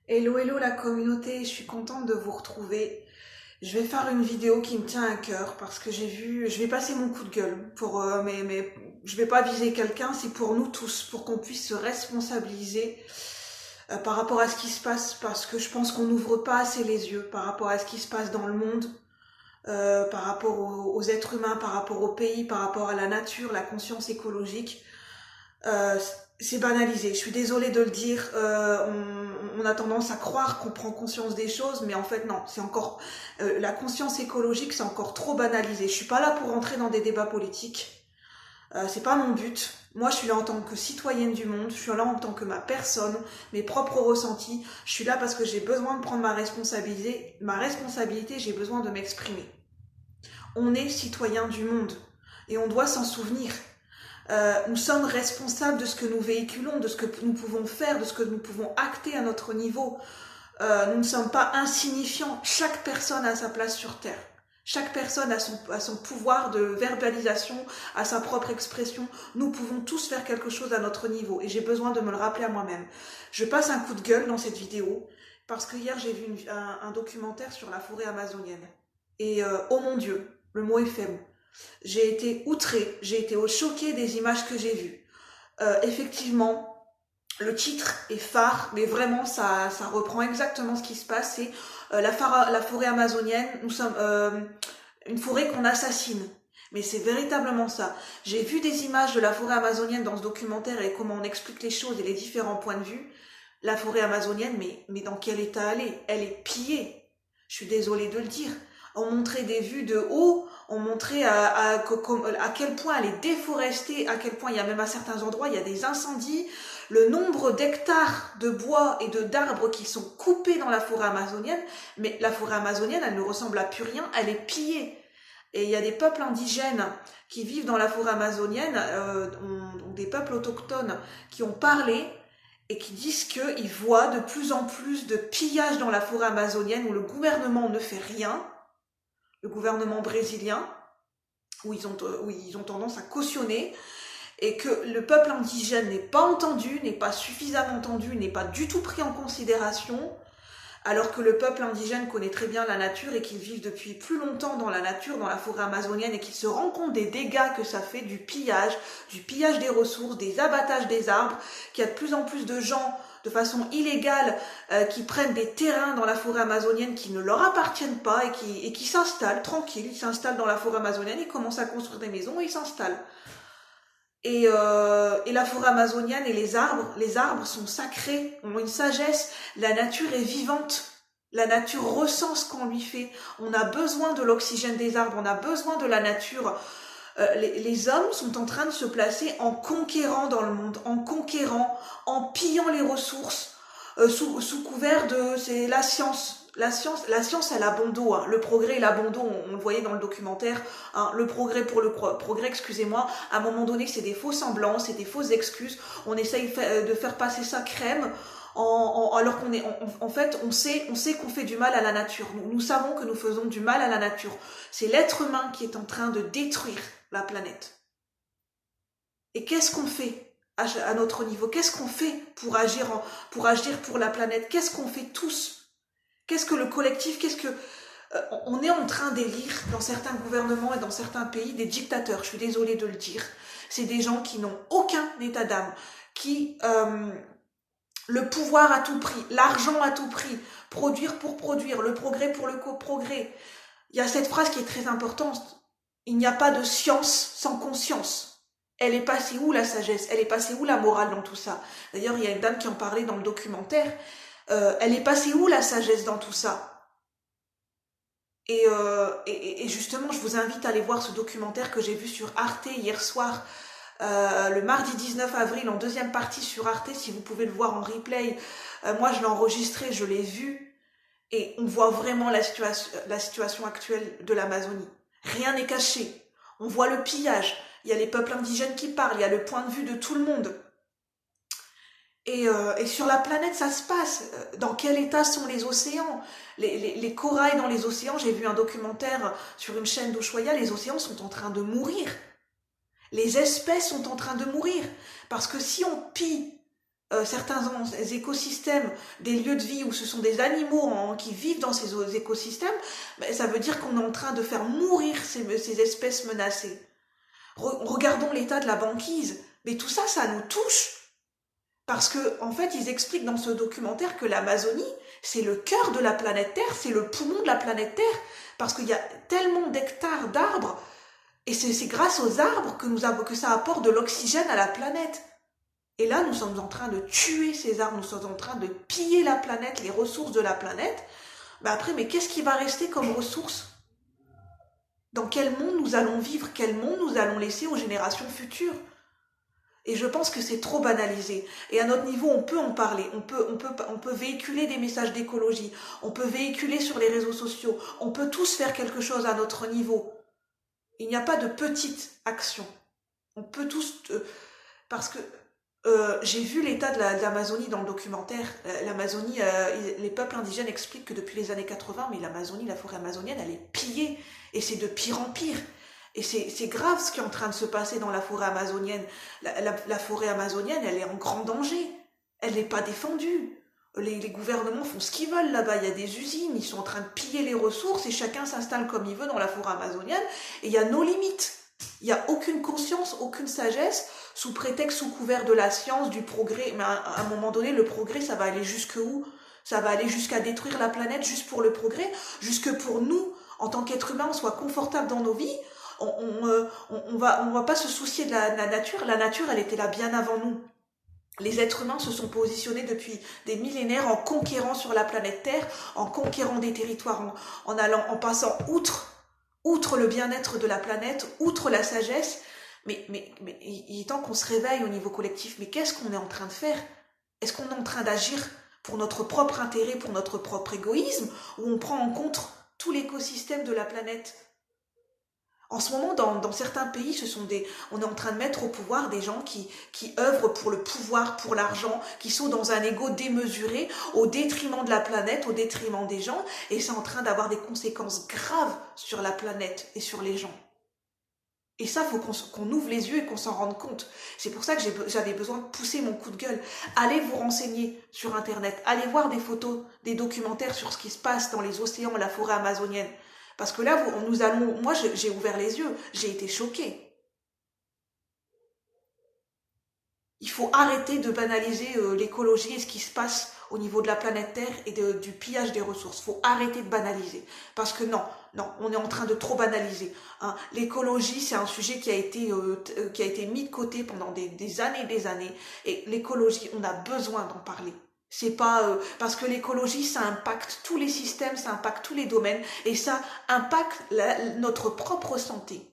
Hello, hello la communauté, je suis contente de vous retrouver. Je vais faire une vidéo qui me tient à cœur parce que je vais passer mon coup de gueule mais je vais pas viser quelqu'un, c'est pour nous tous, pour qu'on puisse se responsabiliser par rapport à ce qui se passe, parce que je pense qu'on n'ouvre pas assez les yeux par rapport à ce qui se passe dans le monde, par rapport aux êtres humains, par rapport au pays, par rapport à la nature, la conscience écologique. Euh, c'est banalisé. Je suis désolée de le dire. On a tendance à croire qu'on prend conscience des choses, mais en fait non. C'est encore la conscience écologique, c'est encore trop banalisé. Je suis pas là pour entrer dans des débats politiques. C'est pas mon but. Moi, je suis là en tant que citoyenne du monde. Je suis là en tant que ma personne, mes propres ressentis. Je suis là parce que j'ai besoin de prendre ma responsabilité. Ma responsabilité, j'ai besoin de m'exprimer. On est citoyen du monde et on doit s'en souvenir. Nous sommes responsables de ce que nous véhiculons, de ce que nous pouvons faire, de ce que nous pouvons acter à notre niveau. Nous ne sommes pas insignifiants. Chaque personne a sa place sur Terre. Chaque personne a son pouvoir de verbalisation, a sa propre expression. Nous pouvons tous faire quelque chose à notre niveau. Et j'ai besoin de me le rappeler à moi-même. Je passe un coup de gueule dans cette vidéo parce que hier j'ai vu un documentaire sur la forêt amazonienne. Et oh mon Dieu, le mot est faible. J'ai été outrée, j'ai été choquée des images que j'ai vues. Effectivement, le titre est phare, mais vraiment ça reprend exactement ce qui se passe. C'est la forêt amazonienne. Nous sommes une forêt qu'on assassine. Mais c'est véritablement ça. J'ai vu des images de la forêt amazonienne dans ce documentaire et comment on explique les choses et les différents points de vue. La forêt amazonienne, mais dans quel état elle est? Elle est pillée. Je suis désolée de le dire. On montrait des vues de haut, on montrait à quel point elle est déforestée, à quel point il y a même à certains endroits, il y a des incendies, le nombre d'hectares de bois et d'arbres qui sont coupés dans la forêt amazonienne, mais la forêt amazonienne, elle ne ressemble à plus rien, elle est pillée. Et il y a des peuples indigènes qui vivent dans la forêt amazonienne, des peuples autochtones qui ont parlé et qui disent qu'ils voient de plus en plus de pillages dans la forêt amazonienne où le gouvernement ne fait rien, le gouvernement brésilien, où ils ont tendance à cautionner, et que le peuple indigène n'est pas entendu, n'est pas suffisamment entendu, n'est pas du tout pris en considération, alors que le peuple indigène connaît très bien la nature et qu'ils vivent depuis plus longtemps dans la nature, dans la forêt amazonienne, et qu'ils se rendent compte des dégâts que ça fait, du pillage des ressources, des abattages des arbres, qu'il y a de plus en plus de gens de façon illégale qui prennent des terrains dans la forêt amazonienne qui ne leur appartiennent pas et qui s'installent tranquilles, ils s'installent dans la forêt amazonienne, ils commencent à construire des maisons et ils s'installent. Et la forêt amazonienne et les arbres sont sacrés, ont une sagesse, la nature est vivante. La nature ressent ce qu'on lui fait. On a besoin de l'oxygène des arbres, on a besoin de la nature. Les hommes sont en train de se placer en conquérant dans le monde, en conquérant, en pillant les ressources, sous couvert de c'est la science. La science, elle a bon dos. Hein. Le progrès et l'abandon, on le voyait dans le documentaire. Hein. Le progrès pour le progrès, excusez-moi. À un moment donné, c'est des faux semblants, c'est des fausses excuses. On essaye de faire passer ça crème. Alors qu'on est, en fait, on sait qu'on fait du mal à la nature. Nous savons que nous faisons du mal à la nature. C'est l'être humain qui est en train de détruire la planète. Et qu'est-ce qu'on fait à notre niveau? Qu'est-ce qu'on fait pour agir pour la planète? Qu'est-ce qu'on fait tous? Qu'est-ce que le collectif? On est en train d'élire dans certains gouvernements et dans certains pays des dictateurs. Je suis désolée de le dire. C'est des gens qui n'ont aucun état d'âme, qui le pouvoir à tout prix, l'argent à tout prix, produire pour produire, le progrès pour le progrès. Il y a cette phrase qui est très importante. Il n'y a pas de science sans conscience. Elle est passée où la sagesse? Elle est passée où la morale dans tout ça? D'ailleurs, il y a une dame qui en parlait dans le documentaire. Elle est passée où la sagesse dans tout ça? Et justement, je vous invite à aller voir ce documentaire que j'ai vu sur Arte hier soir, le mardi 19 avril, en deuxième partie sur Arte, si vous pouvez le voir en replay. Moi, je l'ai enregistré, je l'ai vu, et on voit vraiment la situation actuelle de l'Amazonie. Rien n'est caché. On voit le pillage. Il y a les peuples indigènes qui parlent. Il y a le point de vue de tout le monde. Et sur la planète, ça se passe. Dans quel état sont les océans? Les corails dans les océans, j'ai vu un documentaire sur une chaîne d'Ushuaïa, les océans sont en train de mourir. Les espèces sont en train de mourir. Parce que si on pille certains écosystèmes, des lieux de vie où ce sont des animaux qui vivent dans ces écosystèmes, ben, ça veut dire qu'on est en train de faire mourir ces espèces menacées. Regardons l'état de la banquise. Mais tout ça, ça nous touche. Parce que, en fait, ils expliquent dans ce documentaire que l'Amazonie, c'est le cœur de la planète Terre, c'est le poumon de la planète Terre. Parce qu'il y a tellement d'hectares d'arbres, et c'est grâce aux arbres que ça apporte de l'oxygène à la planète. Et là, nous sommes en train de tuer ces arbres, nous sommes en train de piller la planète, les ressources de la planète. Mais après, mais qu'est-ce qui va rester comme ressources? Dans quel monde nous allons vivre? Quel monde nous allons laisser aux générations futures? Et je pense que c'est trop banalisé. Et à notre niveau, on peut en parler. On peut véhiculer des messages d'écologie. On peut véhiculer sur les réseaux sociaux. On peut tous faire quelque chose à notre niveau. Il n'y a pas de petite action. On peut tous... parce que j'ai vu l'état de l'Amazonie dans le documentaire. L'Amazonie, les peuples indigènes expliquent que depuis les années 80, mais l'Amazonie, la forêt amazonienne, elle est pillée. Et c'est de pire en pire. Et c'est grave ce qui est en train de se passer dans la forêt amazonienne. La forêt amazonienne, elle est en grand danger. Elle n'est pas défendue. Les gouvernements font ce qu'ils veulent là-bas. Il y a des usines, ils sont en train de piller les ressources et chacun s'installe comme il veut dans la forêt amazonienne. Et il y a nos limites. Il n'y a aucune conscience, aucune sagesse, sous prétexte, sous couvert de la science, du progrès. Mais à un moment donné, le progrès, ça va aller jusqu'où? Ça va aller jusqu'à détruire la planète juste pour le progrès, jusque pour nous, en tant qu'êtres humains, on soit confortables dans nos vies. On va pas se soucier de la nature. La nature, elle était là bien avant nous. Les êtres humains se sont positionnés depuis des millénaires en conquérant sur la planète Terre, en conquérant des territoires, en passant outre le bien-être de la planète, outre la sagesse. Mais il est temps qu'on se réveille au niveau collectif. Mais qu'est-ce qu'on est en train de faire? Est-ce qu'on est en train d'agir pour notre propre intérêt, pour notre propre égoïsme, ou on prend en compte tout l'écosystème de la planète? En ce moment, dans certains pays, on est en train de mettre au pouvoir des gens qui œuvrent pour le pouvoir, pour l'argent, qui sont dans un ego démesuré, au détriment de la planète, au détriment des gens, et c'est en train d'avoir des conséquences graves sur la planète et sur les gens. Et ça, faut qu'on ouvre les yeux et qu'on s'en rende compte. C'est pour ça que j'avais besoin de pousser mon coup de gueule. Allez vous renseigner sur Internet, allez voir des photos, des documentaires sur ce qui se passe dans les océans, la forêt amazonienne. Parce que là, moi j'ai ouvert les yeux, j'ai été choquée. Il faut arrêter de banaliser l'écologie et ce qui se passe au niveau de la planète Terre et du pillage des ressources. Il faut arrêter de banaliser. Parce que non, on est en train de trop banaliser. Hein. L'écologie, c'est un sujet qui a été mis de côté pendant des années et des années. Et l'écologie, on a besoin d'en parler. C'est pas parce que l'écologie, ça impacte tous les systèmes, ça impacte tous les domaines et ça impacte notre propre santé.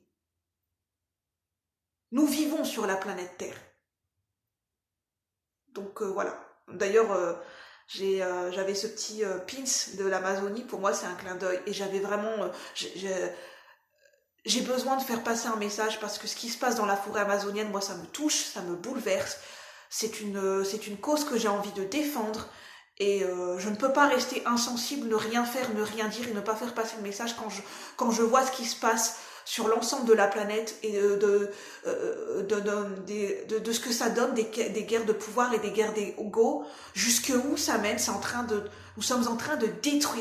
Nous vivons sur la planète Terre. Donc voilà. D'ailleurs, j'avais ce petit pins de l'Amazonie. Pour moi, c'est un clin d'œil et j'avais vraiment, j'ai besoin de faire passer un message parce que ce qui se passe dans la forêt amazonienne, moi, ça me touche, ça me bouleverse. C'est une cause que j'ai envie de défendre et je ne peux pas rester insensible, ne rien faire, ne rien dire et ne pas faire passer le message quand je vois ce qui se passe sur l'ensemble de la planète et de ce que ça donne des guerres de pouvoir et des guerres d'ego, jusque où ça mène, nous sommes en train de détruire